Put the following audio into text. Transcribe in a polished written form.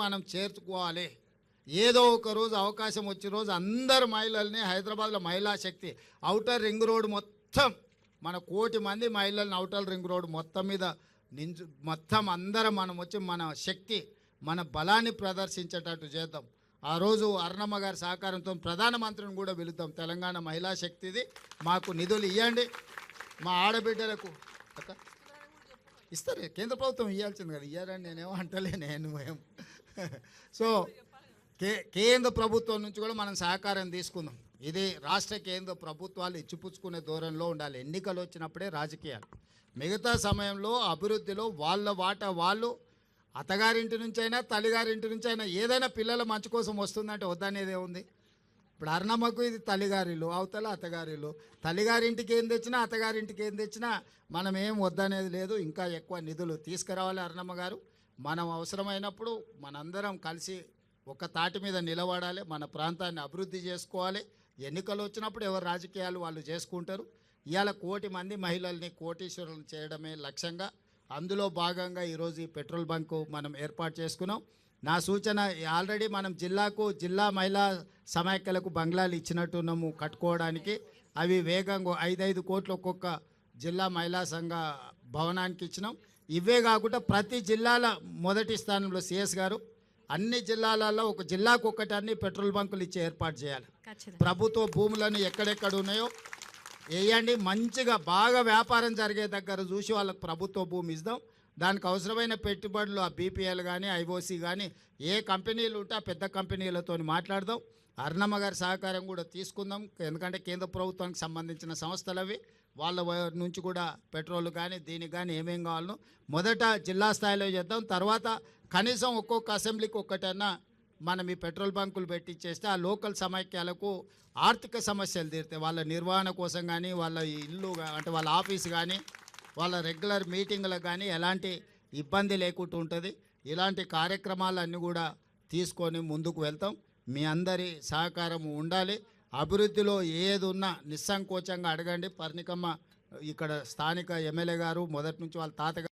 మనం చేర్చుకోవాలి. ఏదో ఒక రోజు అవకాశం వచ్చే రోజు అందరు మహిళల్ని హైదరాబాద్లో మహిళా శక్తి ఔటర్ రింగ్ రోడ్ మొత్తం మన 1 కోటి మంది మహిళల్ని ఔటర్ రింగ్ రోడ్ మొత్తం మీద మొత్తం అందరం మనం వచ్చి మన శక్తి మన బలాన్ని ప్రదర్శించేటట్టు చేద్దాం. ఆ రోజు అరుణమ్మ గారి సహకారంతో ప్రధానమంత్రిని కూడా పిలుద్దాం. తెలంగాణ మహిళా శక్తిది మాకు నిధులు ఇవ్వండి, మా ఆడబిడ్డలకు ఇస్తారు. కేంద్ర ప్రభుత్వం ఇవ్వాల్సింది కదా, ఇవ్వాలని నేనేమో అంటలే నేను ఏం. సో కేంద్ర ప్రభుత్వం నుంచి కూడా మనం సహకారం తీసుకుందాం. ఇది రాష్ట్ర కేంద్ర ప్రభుత్వాలు ఇచ్చిపుచ్చుకునే ధోరణిలో ఉండాలి. ఎన్నికలు వచ్చినప్పుడే రాజకీయాలు, మిగతా సమయంలో అభివృద్ధిలో వాళ్ళ వాటా వాళ్ళు అత్తగారింటి నుంచి అయినా తల్లిగారింటి నుంచి అయినా ఏదైనా పిల్లల మంచి కోసం వస్తుందంటే వద్దనేదే ఉంది. ఇప్పుడు అరుణమ్మకు ఇది తల్లిగారిలు, అవతల అత్తగారిలు. తల్లిగారింటికి ఏం తెచ్చినా అత్తగారింటికి ఏం తెచ్చినా మనం ఏం వద్దనేది లేదు. ఇంకా ఎక్కువ నిధులు తీసుకురావాలి అరుణమ్మ గారు. మనం అవసరమైనప్పుడు మనందరం కలిసి ఒక తాటి మీద నిలబడాలి, మన ప్రాంతాన్ని అభివృద్ధి చేసుకోవాలి. ఎన్నికలు వచ్చినప్పుడు ఎవరు రాజకీయాలు వాళ్ళు చేసుకుంటారు. ఇవాళ 1 కోటి మంది మహిళల్ని కోటీశ్వరులను చేయడమే లక్ష్యంగా, అందులో భాగంగా ఈరోజు ఈ పెట్రోల్ బంకు మనం ఏర్పాటు చేసుకున్నాం. నా సూచన, ఆల్రెడీ మనం జిల్లా మహిళా సమాఖ్యలకు బంగ్లాలు ఇచ్చినట్టున్నాము కట్టుకోవడానికి. అవి వేగంగా 5-5 కోట్లు ఒక్కొక్క జిల్లా మహిళా సంఘ భవనానికి ఇచ్చినాం. ఇవే కాకుండా ప్రతి జిల్లాల మొదటి స్థానంలో సిఎస్ గారు అన్ని జిల్లాలలో ఒక జిల్లాకు ఒకటి అన్ని పెట్రోల్ బంకులు ఇచ్చి ఏర్పాటు చేయాలి. ప్రభుత్వ భూములను ఎక్కడెక్కడ ఉన్నాయో వేయండి, మంచిగా బాగా వ్యాపారం జరిగే దగ్గర చూసి వాళ్ళకు ప్రభుత్వ భూమి ఇద్దాం. దానికి అవసరమైన పెట్టుబడులు ఆ బీపీఎల్ కానీ ఐఓసీ కానీ ఏ కంపెనీలు ఉంటే ఆ పెద్ద కంపెనీలతో మాట్లాడదాం. అరుణమ్మ గారి సహకారం కూడా తీసుకుందాం. ఎందుకంటే కేంద్ర ప్రభుత్వానికి సంబంధించిన సంస్థలు అవి, వాళ్ళ నుంచి కూడా పెట్రోల్ కానీ దీనికి కానీ ఏమేం కావాలనో మొదట జిల్లా స్థాయిలో చేద్దాం. తర్వాత కనీసం ఒక్కొక్క అసెంబ్లీకి ఒక్కటన్నా మనం ఈ పెట్రోల్ బంకులు పెట్టించేస్తే ఆ లోకల్ సమైక్యాలకు ఆర్థిక సమస్యలు తీరుతాయి. వాళ్ళ నిర్వహణ కోసం కానీ, వాళ్ళ ఇల్లు అంటే వాళ్ళ ఆఫీస్ కానీ, వాళ్ళ రెగ్యులర్ మీటింగ్లకు కానీ ఎలాంటి ఇబ్బంది లేకుండా ఉంటుంది. ఇలాంటి కార్యక్రమాలన్నీ కూడా తీసుకొని ముందుకు వెళ్తాం. మీ అందరి సహకారం ఉండాలి. అభివృద్ధిలో ఏది ఉన్నా నిస్సంకోచంగా అడగండి. పర్ణికమ్మ ఇక్కడ స్థానిక ఎమ్మెల్యే గారు మొదటి నుంచి వాళ్ళ తాతగారు